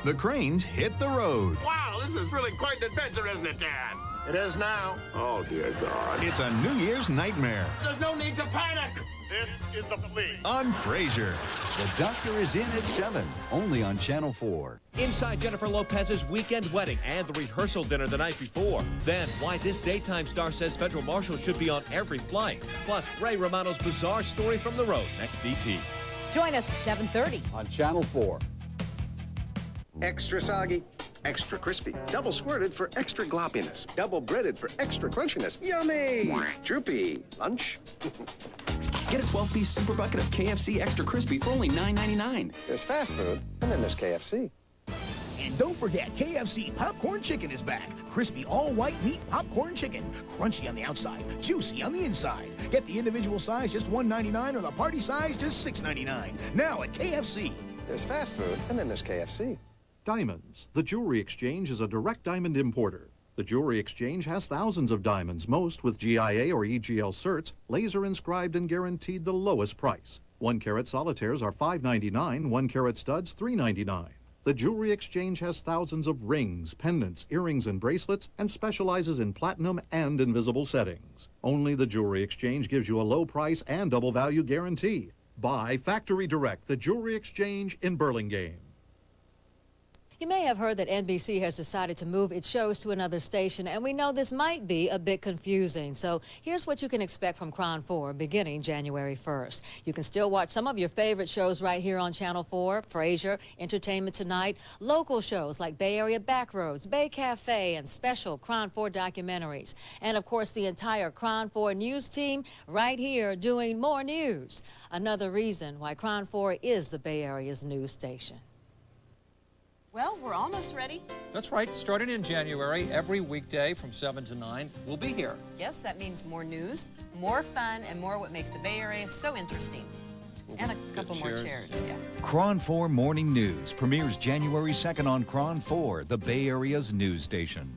The cranes hit the road. Wow, this is really quite an adventure, isn't it, Dad? It is now. Oh, dear God. It's a New Year's nightmare. There's no need to panic. This is the plea. On Frasier. The Doctor is in at 7, only on Channel 4. Inside Jennifer Lopez's weekend wedding and the rehearsal dinner the night before. Then, why this daytime star says federal marshals should be on every flight. Plus, Ray Romano's bizarre story from the road. Next ET. Join us at 7:30 On Channel 4. Extra soggy, extra crispy, double squirted for extra gloppiness, double breaded for extra crunchiness. Yummy! Droopy. Lunch? Get a 12-piece super bucket of KFC Extra Crispy for only $9.99. There's fast food, and then there's KFC. And don't forget, KFC Popcorn Chicken is back. Crispy all-white meat popcorn chicken. Crunchy on the outside, juicy on the inside. Get the individual size just $1.99 or the party size just $6.99. Now at KFC. There's fast food, and then there's KFC. Diamonds. The Jewelry Exchange is a direct diamond importer. The Jewelry Exchange has thousands of diamonds, most with GIA or EGL certs, laser inscribed and guaranteed the lowest price. 1-carat solitaires are $5.99, 1-carat studs $3.99. The Jewelry Exchange has thousands of rings, pendants, earrings, and bracelets, and specializes in platinum and invisible settings. Only the Jewelry Exchange gives you a low price and double value guarantee. Buy Factory Direct, the Jewelry Exchange in Burlingame. You may have heard that NBC has decided to move its shows to another station, and we know this might be a bit confusing. So here's what you can expect from KRON-4 beginning January 1st. You can still watch some of your favorite shows right here on Channel 4, Frasier, Entertainment Tonight, local shows like Bay Area Backroads, Bay Cafe, and special KRON-4 documentaries. And of course, the entire KRON-4 news team right here doing more news. Another reason why KRON-4 is the Bay Area's news station. Well, we're almost ready. That's right. Starting in January, every weekday from 7 to 9, we'll be here. Yes, that means more news, more fun, and more what makes the Bay Area so interesting. And a couple more chairs, yeah. KRON-4 Morning News premieres January 2nd on KRON-4, the Bay Area's news station.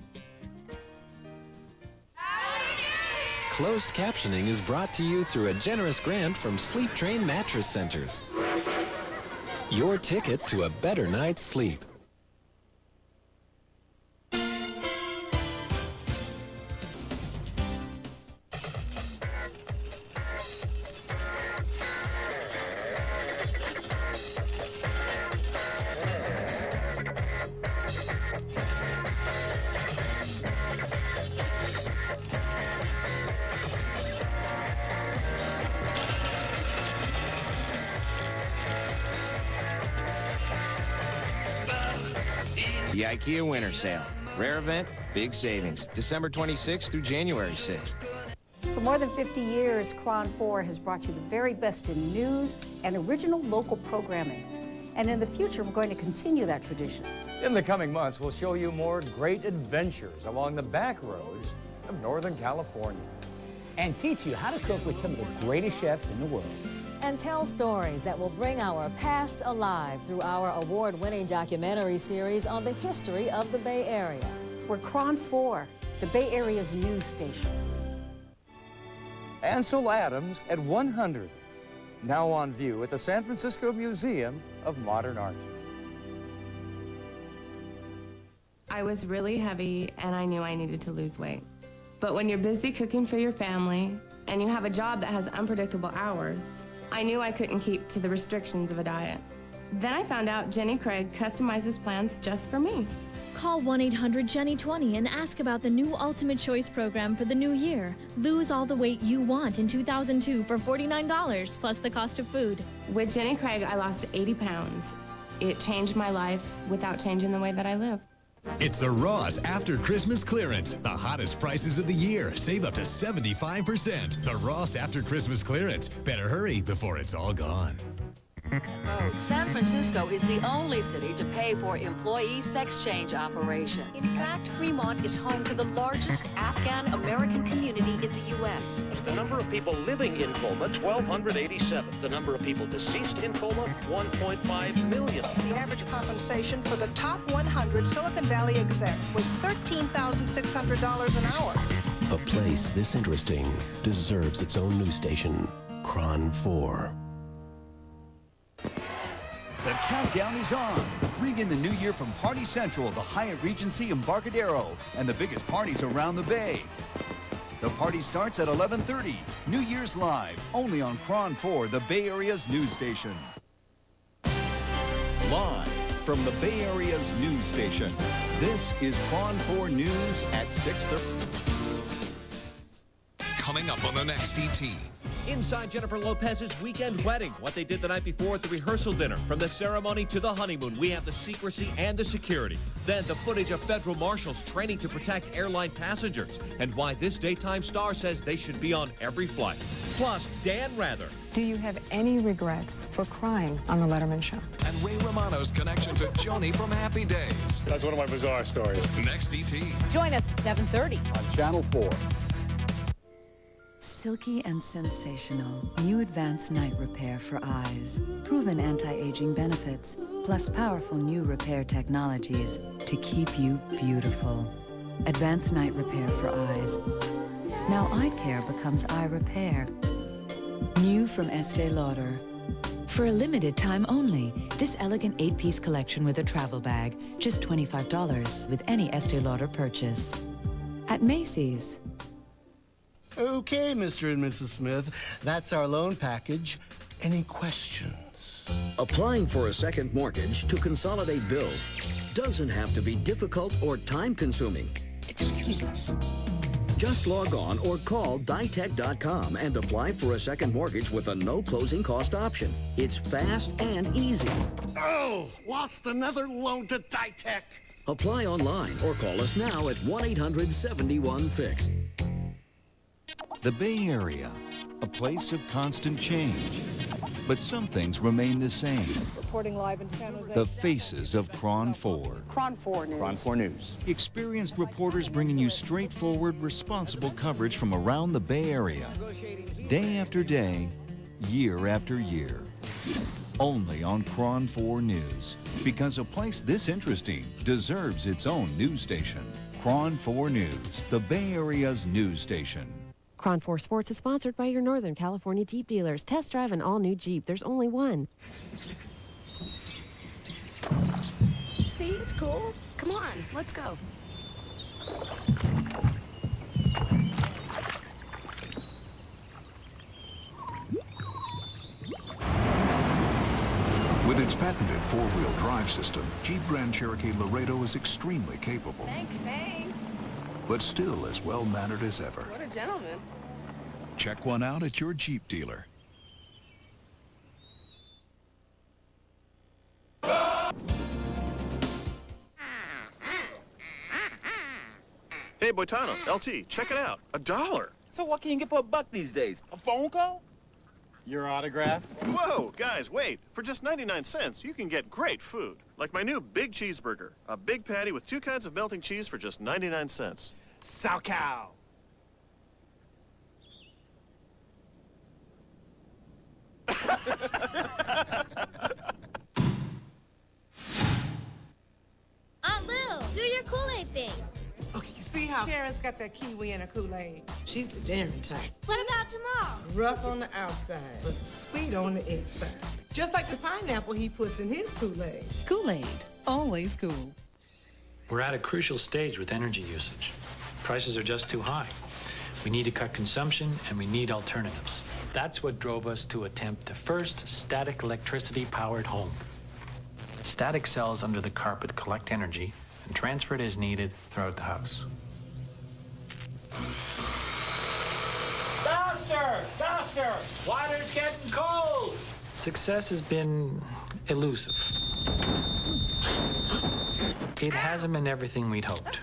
Closed captioning is brought to you through a generous grant from Sleep Train Mattress Centers. Your ticket to a better night's sleep. The IKEA Winter Sale. Rare event, big savings. December 26th through January 6th. For more than 50 years, KRON-4 has brought you the very best in news and original local programming. And in the future, we're going to continue that tradition. In the coming months, we'll show you more great adventures along the back roads of Northern California. And teach you how to cook with some of the greatest chefs in the world. And tell stories that will bring our past alive through our award-winning documentary series on the history of the Bay Area. We're KRON-4, the Bay Area's news station. Ansel Adams at 100, now on view at the San Francisco Museum of Modern Art. I was really heavy and I knew I needed to lose weight. But when you're busy cooking for your family and you have a job that has unpredictable hours, I knew I couldn't keep to the restrictions of a diet. Then I found out Jenny Craig customizes plans just for me. Call 1-800-JENNY-20 and ask about the new Ultimate Choice program for the new year. Lose all the weight you want in 2002 for $49 plus the cost of food. With Jenny Craig, I lost 80 pounds. It changed my life without changing the way that I live. It's the Ross After Christmas Clearance. The hottest prices of the year. Save up to 75%. The Ross After Christmas Clearance. Better hurry before it's all gone. San Francisco is the only city to pay for employee sex change operations. In fact, Fremont is home to the largest Afghan-American community in the U.S. The number of people living in Colma, 1,287. The number of people deceased in Colma, 1.5 million. The average compensation for the top 100 Silicon Valley execs was $13,600 an hour. A place this interesting deserves its own news station, KRON-4. The countdown is on. Ring in the new year from Party Central, the Hyatt Regency Embarcadero, and the biggest parties around the Bay. The party starts at 11:30. New Year's Live, only on KRON-4, the Bay Area's news station. Live from the Bay Area's news station, this is KRON-4 News at 6:30. Coming up on the next ET. Inside Jennifer Lopez's weekend wedding, what they did the night before at the rehearsal dinner. From the ceremony to the honeymoon, we have the secrecy and the security. Then the footage of federal marshals training to protect airline passengers, and why this daytime star says they should be on every flight. Plus, Dan Rather. Do you have any regrets for crying on the Letterman Show? And Ray Romano's connection to Joni from Happy Days. That's one of my bizarre stories. Next ET. Join us at 7:30 on Channel 4. Silky and sensational, new advanced night repair for eyes. Proven anti-aging benefits, plus powerful new repair technologies to keep you beautiful. Advanced night repair for eyes. Now eye care becomes eye repair. New from Estee Lauder. For a limited time only, this elegant 8-piece collection with a travel bag, just $25 with any Estee Lauder purchase. At Macy's. Okay, Mr. and Mrs. Smith, that's our loan package. Any questions? Applying for a second mortgage to consolidate bills doesn't have to be difficult or time-consuming. Excuse us. Just log on or call Ditech.com and apply for a second mortgage with a no closing cost option. It's fast and easy. Oh, lost another loan to Ditech. Apply online or call us now at 1-800-71-FIXED. The Bay Area, a place of constant change. But some things remain the same. Reporting live in San Jose. The faces of KRON-4. KRON-4 News. KRON-4 News. Experienced reporters bringing you straightforward, responsible coverage from around the Bay Area. Day after day, year after year. Only on KRON-4 News. Because a place this interesting deserves its own news station. KRON-4 News, the Bay Area's news station. KRON-4 Sports is sponsored by your Northern California Jeep dealers. Test drive an all-new Jeep. There's only one. See, it's cool. Come on, let's go. With its patented four-wheel drive system, Jeep Grand Cherokee Laredo is extremely capable. Thanks. But still as well-mannered as ever. What a gentleman. Check one out at your Jeep dealer. Hey, Boitano, LT, check it out. $1. So what can you get for $1 these days? A phone call? Your autograph? Whoa, guys, wait. For just 99 cents, you can get great food. Like my new Big Cheeseburger. A big patty with 2 kinds of melting cheese for just 99 cents. Sow cow. Aunt Lil, do your Kool-Aid thing. Okay, you see how Karen's got that kiwi in her Kool-Aid? She's the daring type. What about Jamal? Rough on the outside, but sweet on the inside. Just like the pineapple he puts in his Kool-Aid. Kool-Aid, always cool. We're at a crucial stage with energy usage. Prices are just too high. We need to cut consumption, and we need alternatives. That's what drove us to attempt the first static electricity-powered home. Static cells under the carpet collect energy and transfer it as needed throughout the house. Faster! Faster! Water's getting cold! Success has been elusive. It hasn't been everything we'd hoped.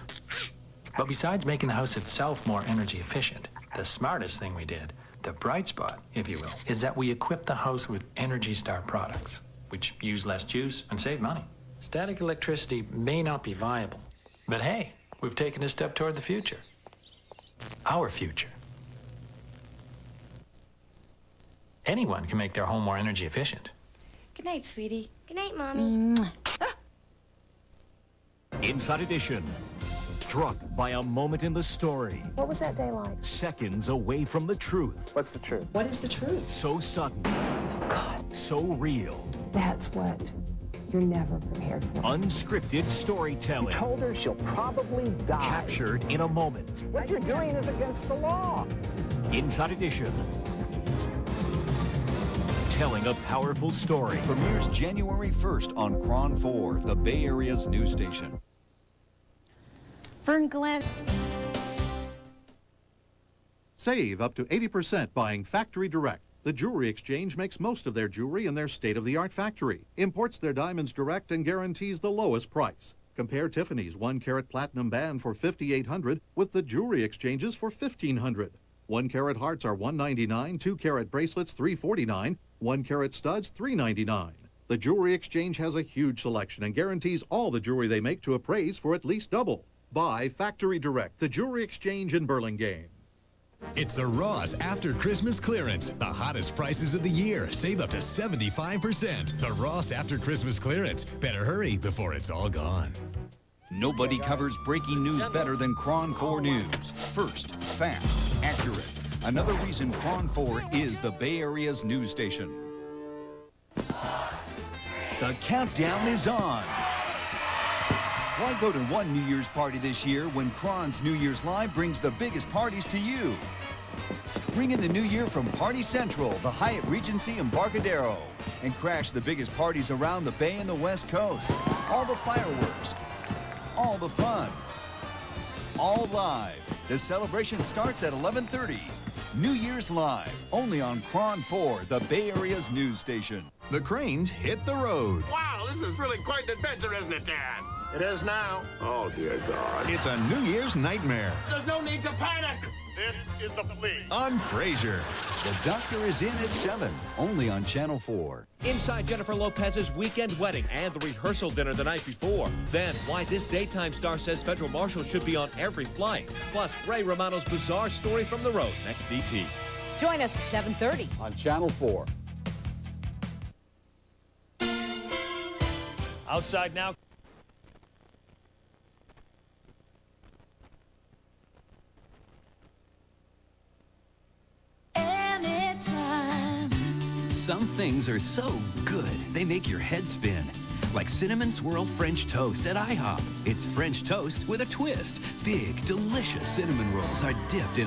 But besides making the house itself more energy efficient, the smartest thing we did, the bright spot, if you will, is that we equipped the house with Energy Star products, which use less juice and save money. Static electricity may not be viable, but hey, we've taken a step toward the future. Our future. Anyone can make their home more energy efficient. Good night, sweetie. Good night, Mommy. Inside Edition. Struck by a moment in the story. What was that day like? Seconds away from the truth. What's the truth? What is the truth? So sudden. Oh, God. So real. That's what you're never prepared for. Unscripted storytelling. You told her she'll probably die. Captured in a moment. What you're doing is against the law. Inside Edition. Telling a powerful story. Premieres January 1st on KRON-4, the Bay Area's news station. Fern Glen. Save up to 80% buying Factory Direct. The Jewelry Exchange makes most of their jewelry in their state-of-the-art factory, imports their diamonds direct, and guarantees the lowest price. Compare Tiffany's 1-carat platinum band for $5,800 with the Jewelry Exchanges for $1,500. 1-carat hearts are $199, 2-carat bracelets $349, 1-carat studs $399. The Jewelry Exchange has a huge selection and guarantees all the jewelry they make to appraise for at least double. Buy Factory Direct, the Jewelry Exchange in Burlingame. It's the Ross After Christmas Clearance. The hottest prices of the year. Save up to 75%. The Ross After Christmas Clearance. Better hurry before it's all gone. Nobody covers breaking news better than KRON-4 News. First, fast, accurate. Another reason KRON-4 is the Bay Area's news station. The countdown is on. Why go to one New Year's party this year when KRON's New Year's Live brings the biggest parties to you? Ring in the new year from Party Central, the Hyatt Regency Embarcadero, and crash the biggest parties around the Bay and the West Coast. All the fireworks, all the fun, all live. The celebration starts at 11:30. New Year's Live, only on KRON-4, the Bay Area's news station. The Cranes hit the road. Wow, this is really quite an adventure, isn't it, Dad? It is now. Oh, dear God. It's a New Year's nightmare. There's no need to panic. This is the plea. On Frasier. The Doctor is in at 7, only on Channel 4. Inside Jennifer Lopez's weekend wedding and the rehearsal dinner the night before. Then, why this daytime star says federal marshals should be on every flight. Plus, Ray Romano's bizarre story from the road next ET. Join us at 7:30 on Channel 4. Outside now. Some things are so good, they make your head spin. Like Cinnamon Swirl French Toast at IHOP. It's French toast with a twist. Big, delicious cinnamon rolls are dipped in